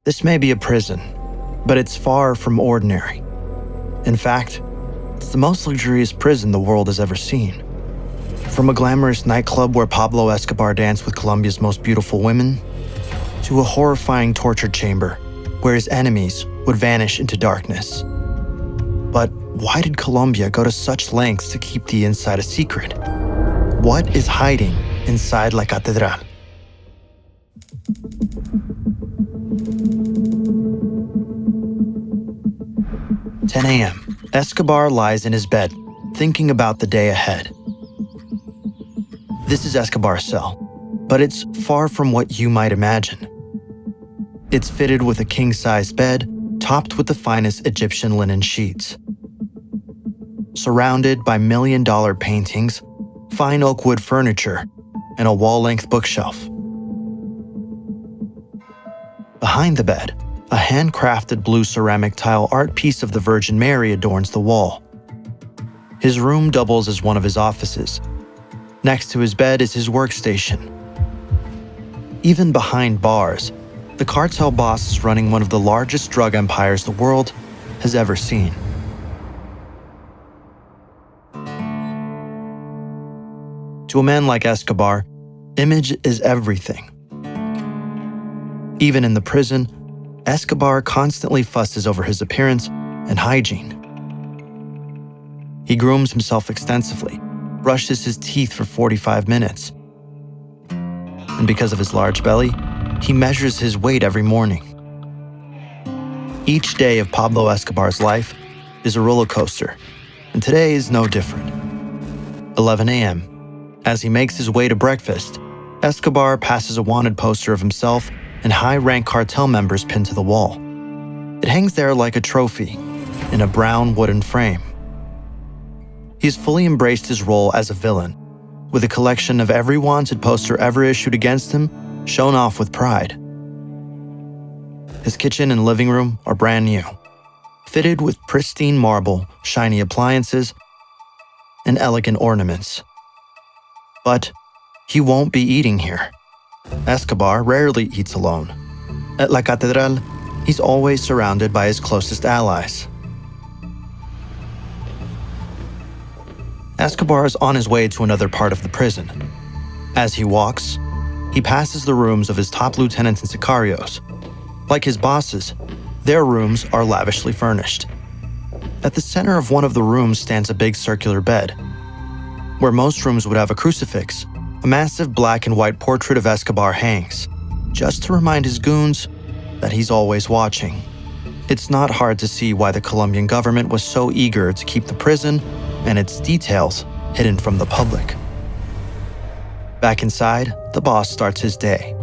This may be a prison, but it's far from ordinary. In fact, it's the most luxurious prison the world has ever seen. From a glamorous nightclub where Pablo Escobar danced with Colombia's most beautiful women, to a horrifying torture chamber where his enemies would vanish into darkness. But why did Colombia go to such lengths to keep the inside a secret? What is hiding inside La Catedral? "10 a.m. Escobar lies in his bed, thinking about the day ahead. This is Escobar's cell, but it's far from what you might imagine. It's fitted with a king-size bed, topped with the finest Egyptian linen sheets. Surrounded by million-dollar paintings, fine oak wood furniture, and a wall-length bookshelf. Behind the bed, a handcrafted blue ceramic tile art piece of the Virgin Mary adorns the wall. His room doubles as one of his offices. Next to his bed is his workstation. Even behind bars, the cartel boss is running one of the largest drug empires the world has ever seen. To a man like Escobar, image is everything. Even in the prison, Escobar constantly fusses over his appearance and hygiene. He grooms himself extensively, brushes his teeth for 45 minutes. And because of his large belly, he measures his weight every morning. Each day of Pablo Escobar's life is a roller coaster, and today is no different. 11 a.m. As he makes his way to breakfast, Escobar passes a wanted poster of himself and high-rank cartel members pinned to the wall. It hangs there like a trophy, in a brown wooden frame. He's fully embraced his role as a villain, with a collection of every wanted poster ever issued against him shown off with pride. His kitchen and living room are brand new, fitted with pristine marble, shiny appliances, and elegant ornaments. But he won't be eating here. Escobar rarely eats alone. At La Catedral, he's always surrounded by his closest allies. Escobar is on his way to another part of the prison. As he walks, he passes the rooms of his top lieutenants and sicarios. Like his bosses, their rooms are lavishly furnished. At the center of one of the rooms stands a big circular bed. Where most rooms would have a crucifix, a massive black and white portrait of Escobar hangs, just to remind his goons that he's always watching. It's not hard to see why the Colombian government was so eager to keep the prison and its details hidden from the public. Back inside, the boss starts his day.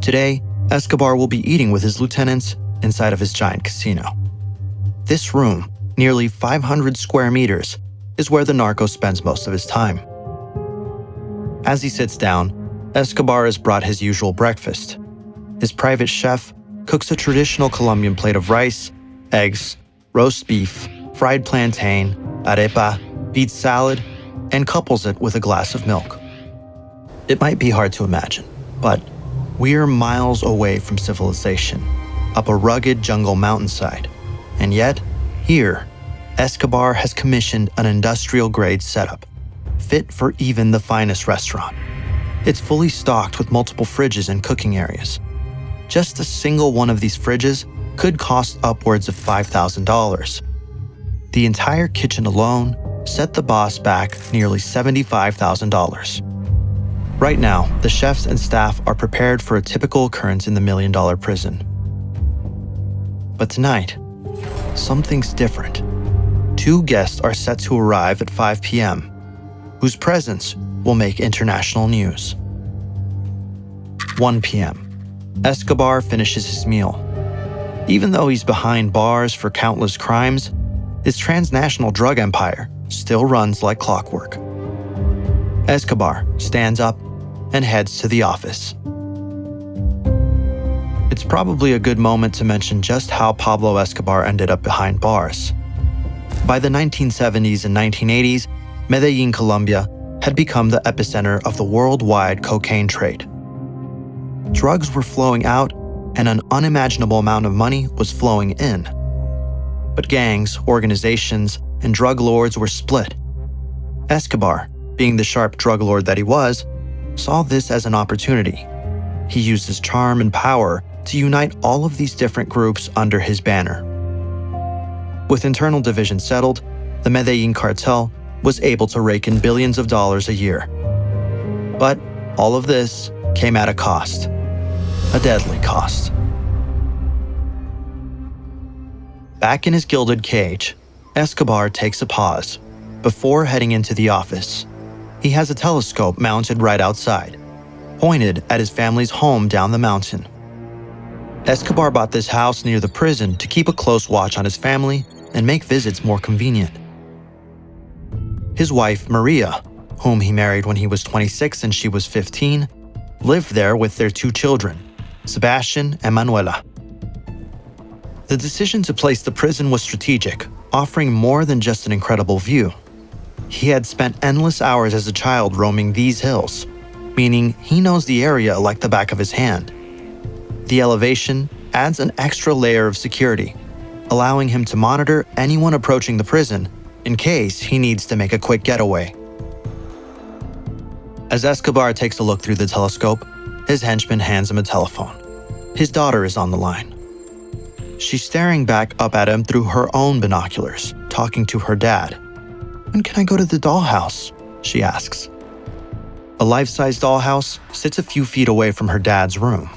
Today, Escobar will be eating with his lieutenants inside of his giant casino. This room, nearly 500 square meters, is where the narco spends most of his time. As he sits down, Escobar has brought his usual breakfast. His private chef cooks a traditional Colombian plate of rice, eggs, roast beef, fried plantain, arepa, beet salad, and couples it with a glass of milk. It might be hard to imagine, but we're miles away from civilization, up a rugged jungle mountainside. And yet, here, Escobar has commissioned an industrial-grade setup, fit for even the finest restaurant. It's fully stocked with multiple fridges and cooking areas. Just a single one of these fridges could cost upwards of $5,000. The entire kitchen alone set the boss back nearly $75,000. Right now, the chefs and staff are prepared for a typical occurrence in the million-dollar prison. But tonight, something's different. Two guests are set to arrive at 5 p.m., whose presence will make international news. 1 p.m. Escobar finishes his meal. Even though he's behind bars for countless crimes, his transnational drug empire still runs like clockwork. Escobar stands up and heads to the office. It's probably a good moment to mention just how Pablo Escobar ended up behind bars. By the 1970s and 1980s, Medellin, Colombia, had become the epicenter of the worldwide cocaine trade. Drugs were flowing out and an unimaginable amount of money was flowing in. But gangs, organizations, and drug lords were split. Escobar, being the sharp drug lord that he was, saw this as an opportunity. He used his charm and power to unite all of these different groups under his banner. With internal divisions settled, the Medellin cartel was able to rake in billions of dollars a year. But all of this came at a cost, a deadly cost. Back in his gilded cage, Escobar takes a pause before heading into the office. He has a telescope mounted right outside, pointed at his family's home down the mountain. Escobar bought this house near the prison to keep a close watch on his family and make visits more convenient. His wife, Maria, whom he married when he was 26 and she was 15, lived there with their 2 children, Sebastian and Manuela. The decision to place the prison was strategic, offering more than just an incredible view. He had spent endless hours as a child roaming these hills, meaning he knows the area like the back of his hand. The elevation adds an extra layer of security, allowing him to monitor anyone approaching the prison in case he needs to make a quick getaway. As Escobar takes a look through the telescope, his henchman hands him a telephone. His daughter is on the line. She's staring back up at him through her own binoculars, talking to her dad. "When can I go to the dollhouse?" she asks. A life-size dollhouse sits a few feet away from her dad's room.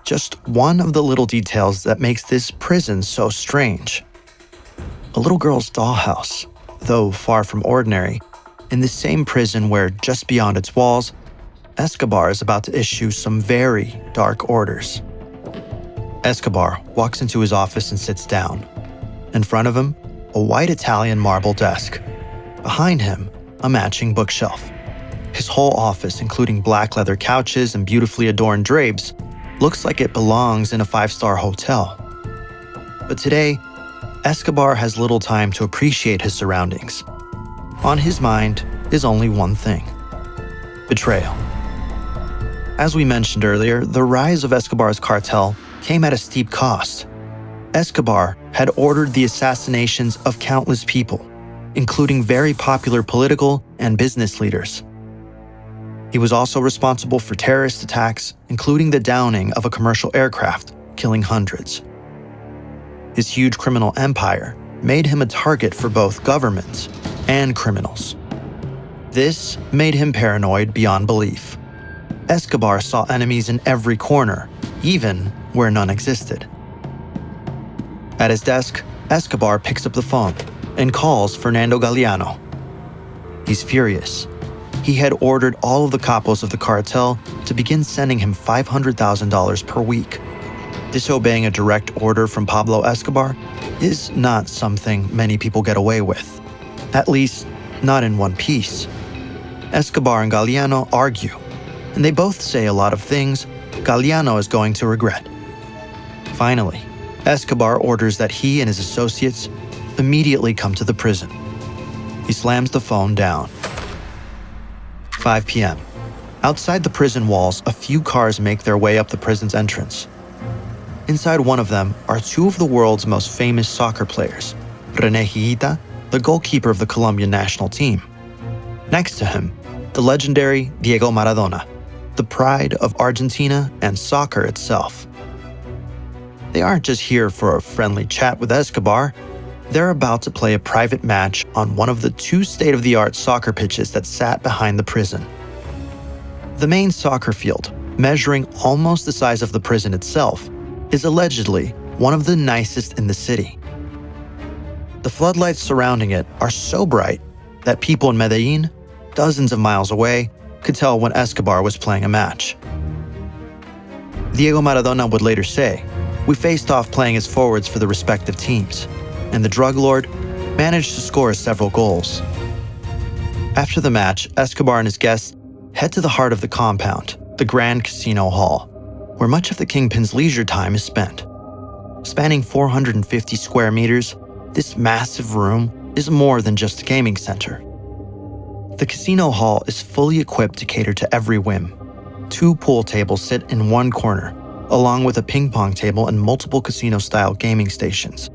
Just one of the little details that makes this prison so strange. A little girl's dollhouse, though far from ordinary, in the same prison where, just beyond its walls, Escobar is about to issue some very dark orders. Escobar walks into his office and sits down. In front of him, a white Italian marble desk. Behind him, a matching bookshelf. His whole office, including black leather couches and beautifully adorned drapes, looks like it belongs in a 5-star hotel. But today, Escobar has little time to appreciate his surroundings. On his mind is only one thing: betrayal. As we mentioned earlier, the rise of Escobar's cartel came at a steep cost. Escobar had ordered the assassinations of countless people, including very popular political and business leaders. He was also responsible for terrorist attacks, including the downing of a commercial aircraft, killing hundreds. His huge criminal empire made him a target for both governments and criminals. This made him paranoid beyond belief. Escobar saw enemies in every corner, even where none existed. At his desk, Escobar picks up the phone and calls Fernando Galeano. He's furious. He had ordered all of the capos of the cartel to begin sending him $500,000 per week. Disobeying a direct order from Pablo Escobar is not something many people get away with, at least not in one piece. Escobar and Galeano argue, and they both say a lot of things Galeano is going to regret. Finally, Escobar orders that he and his associates immediately come to the prison. He slams the phone down. 5 p.m. Outside the prison walls, a few cars make their way up the prison's entrance. Inside one of them are 2 of the world's most famous soccer players, René Higuita, the goalkeeper of the Colombian national team. Next to him, the legendary Diego Maradona, the pride of Argentina and soccer itself. They aren't just here for a friendly chat with Escobar. They're about to play a private match on one of the 2 state-of-the-art soccer pitches that sat behind the prison. The main soccer field, measuring almost the size of the prison itself, is allegedly one of the nicest in the city. The floodlights surrounding it are so bright that people in Medellin, dozens of miles away, could tell when Escobar was playing a match. Diego Maradona would later say, "We faced off playing as forwards for the respective teams, and the drug lord managed to score several goals." After the match, Escobar and his guests head to the heart of the compound, the Grand Casino Hall, where much of the Kingpin's leisure time is spent. Spanning 450 square meters, this massive room is more than just a gaming center. The casino hall is fully equipped to cater to every whim. 2 pool tables sit in one corner, along with a ping pong table and multiple casino-style gaming stations.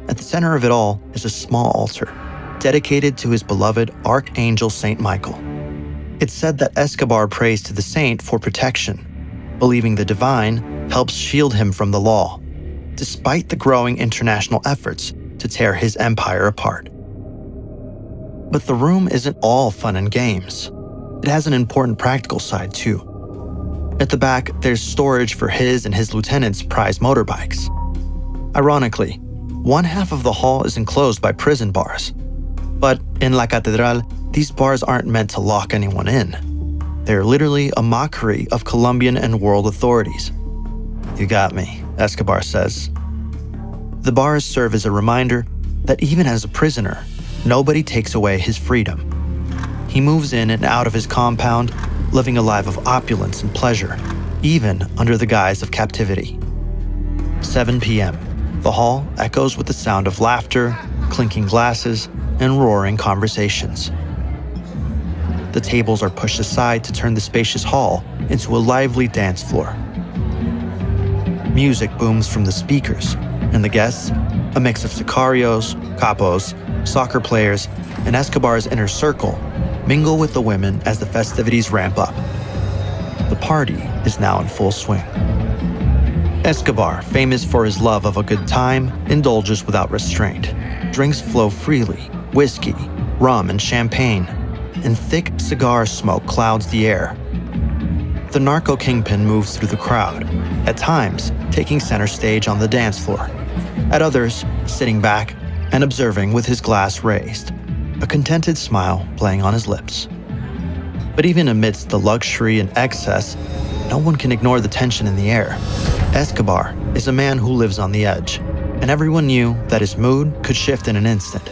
At the center of it all is a small altar, dedicated to his beloved Archangel Saint Michael. It's said that Escobar prays to the saint for protection, believing the divine helps shield him from the law, despite the growing international efforts to tear his empire apart. But the room isn't all fun and games. It has an important practical side too. At the back, there's storage for his and his lieutenants' prized motorbikes. Ironically, one half of the hall is enclosed by prison bars. But in La Catedral, these bars aren't meant to lock anyone in. They're literally a mockery of Colombian and world authorities. "You got me," Escobar says. The bars serve as a reminder that even as a prisoner, nobody takes away his freedom. He moves in and out of his compound, living a life of opulence and pleasure, even under the guise of captivity. 7 p.m. The hall echoes with the sound of laughter, clinking glasses, and roaring conversations. The tables are pushed aside to turn the spacious hall into a lively dance floor. Music booms from the speakers, and the guests, a mix of sicarios, capos, soccer players, and Escobar's inner circle, mingle with the women as the festivities ramp up. The party is now in full swing. Escobar, famous for his love of a good time, indulges without restraint. Drinks flow freely: whiskey, rum, and champagne, and thick cigar smoke clouds the air. The narco kingpin moves through the crowd, at times taking center stage on the dance floor, at others sitting back and observing with his glass raised, a contented smile playing on his lips. But even amidst the luxury and excess, no one can ignore the tension in the air. Escobar is a man who lives on the edge, and everyone knew that his mood could shift in an instant.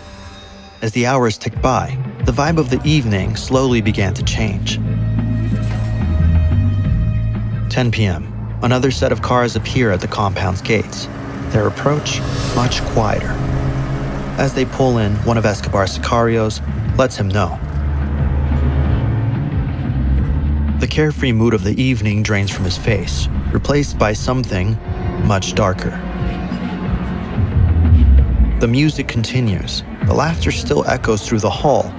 As the hours ticked by, the vibe of the evening slowly began to change. 10 p.m. Another set of cars appear at the compound's gates, their approach much quieter. As they pull in, one of Escobar's sicarios lets him know. The carefree mood of the evening drains from his face, replaced by something much darker. The music continues. The laughter still echoes through the hall,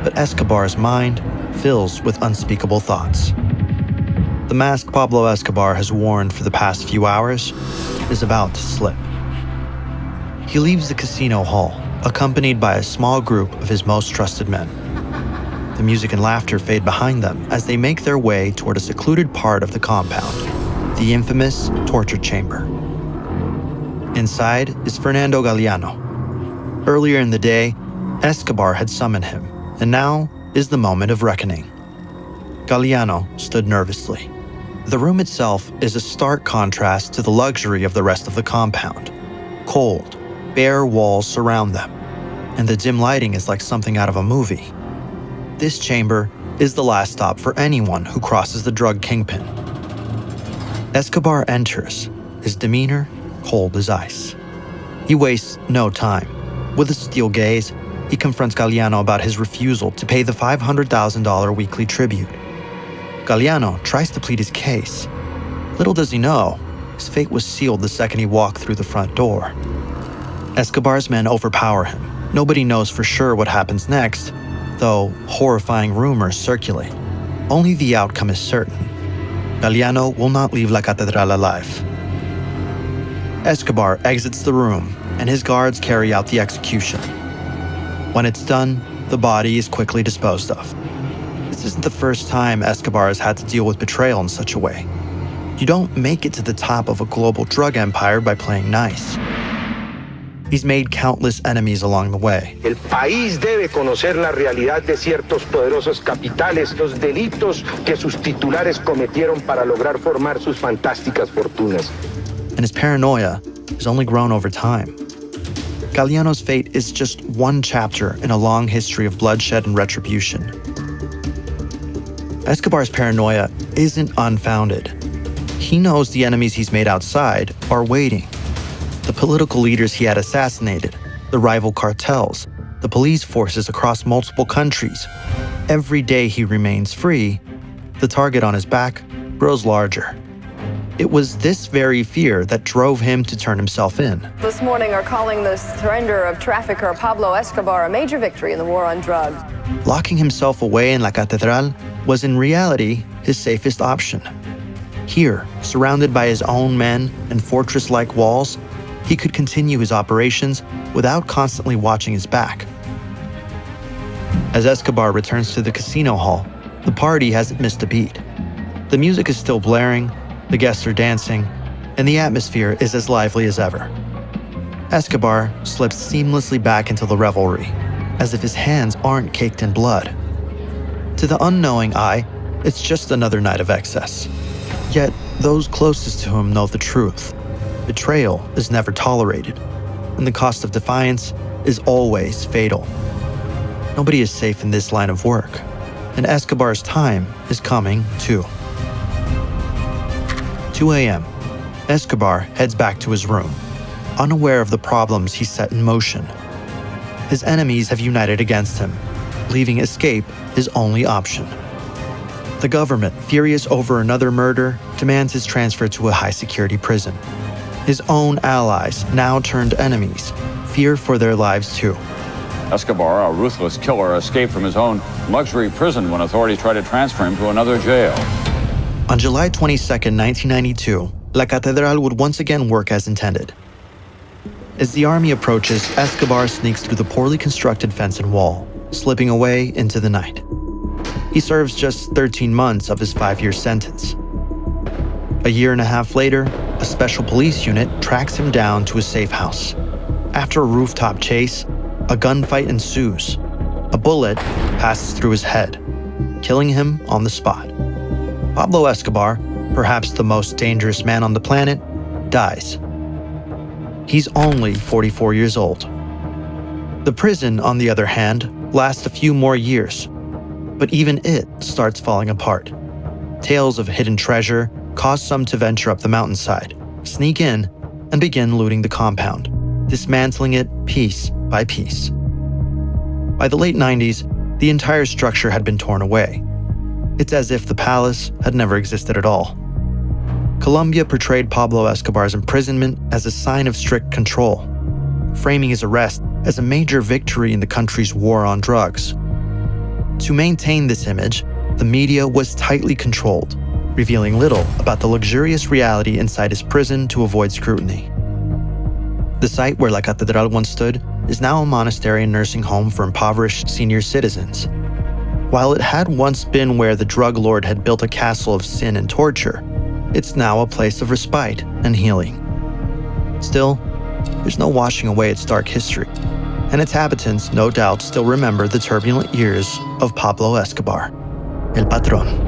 but Escobar's mind fills with unspeakable thoughts. The mask Pablo Escobar has worn for the past few hours is about to slip. He leaves the casino hall, accompanied by a small group of his most trusted men. The music and laughter fade behind them as they make their way toward a secluded part of the compound, the infamous torture chamber. Inside is Fernando Galeano. Earlier in the day, Escobar had summoned him, and now is the moment of reckoning. Galeano stood nervously. The room itself is a stark contrast to the luxury of the rest of the compound. Cold, bare walls surround them, and the dim lighting is like something out of a movie. This chamber is the last stop for anyone who crosses the drug kingpin. Escobar enters, his demeanor cold as ice. He wastes no time. With a steel gaze, he confronts Galeano about his refusal to pay the $500,000 weekly tribute. Galeano tries to plead his case. Little does he know, his fate was sealed the second he walked through the front door. Escobar's men overpower him. Nobody knows for sure what happens next, though horrifying rumors circulate. Only the outcome is certain. Galeano will not leave La Catedral alive. Escobar exits the room, and his guards carry out the execution. When it's done, the body is quickly disposed of. This isn't the first time Escobar has had to deal with betrayal in such a way. You don't make it to the top of a global drug empire by playing nice. He's made countless enemies along the way. El país debe conocer la realidad de ciertos poderosos capitales, los delitos que sus titulares cometieron para lograr formar sus fantásticas fortunas. And his paranoia has only grown over time. Galeano's fate is just one chapter in a long history of bloodshed and retribution. Escobar's paranoia isn't unfounded. He knows the enemies he's made outside are waiting. The political leaders he had assassinated, the rival cartels, the police forces across multiple countries. Every day he remains free, the target on his back grows larger. It was this very fear that drove him to turn himself in. This morning are calling the surrender of trafficker Pablo Escobar a major victory in the war on drugs. Locking himself away in La Catedral was in reality his safest option. Here, surrounded by his own men and fortress-like walls, he could continue his operations without constantly watching his back. As Escobar returns to the casino hall, the party hasn't missed a beat. The music is still blaring, the guests are dancing, and the atmosphere is as lively as ever. Escobar slips seamlessly back into the revelry, as if his hands aren't caked in blood. To the unknowing eye, it's just another night of excess. Yet, those closest to him know the truth. Betrayal is never tolerated, and the cost of defiance is always fatal. Nobody is safe in this line of work, and Escobar's time is coming too. 2 a.m. Escobar heads back to his room, unaware of the problems he set in motion. His enemies have united against him, leaving escape his only option. The government, furious over another murder, demands his transfer to a high-security prison. His own allies, now turned enemies, fear for their lives too. Escobar, a ruthless killer, escaped from his own luxury prison when authorities tried to transfer him to another jail. On July 22, 1992, La Catedral would once again work as intended. As the army approaches, Escobar sneaks through the poorly constructed fence and wall, slipping away into the night. He serves just 13 months of his 5-year sentence. A year and a half later, a special police unit tracks him down to a safe house. After a rooftop chase, a gunfight ensues. A bullet passes through his head, killing him on the spot. Pablo Escobar, perhaps the most dangerous man on the planet, dies. He's only 44 years old. The prison, on the other hand, lasts a few more years, but even it starts falling apart. Tales of hidden treasure cause some to venture up the mountainside, sneak in, and begin looting the compound, dismantling it piece by piece. By the late 90s, the entire structure had been torn away. It's as if the palace had never existed at all. Colombia portrayed Pablo Escobar's imprisonment as a sign of strict control, framing his arrest as a major victory in the country's war on drugs. To maintain this image, the media was tightly controlled, revealing little about the luxurious reality inside his prison to avoid scrutiny. The site where La Catedral once stood is now a monastery and nursing home for impoverished senior citizens. While it had once been where the drug lord had built a castle of sin and torture, it's now a place of respite and healing. Still, there's no washing away its dark history, and its inhabitants no doubt still remember the turbulent years of Pablo Escobar, El Patron.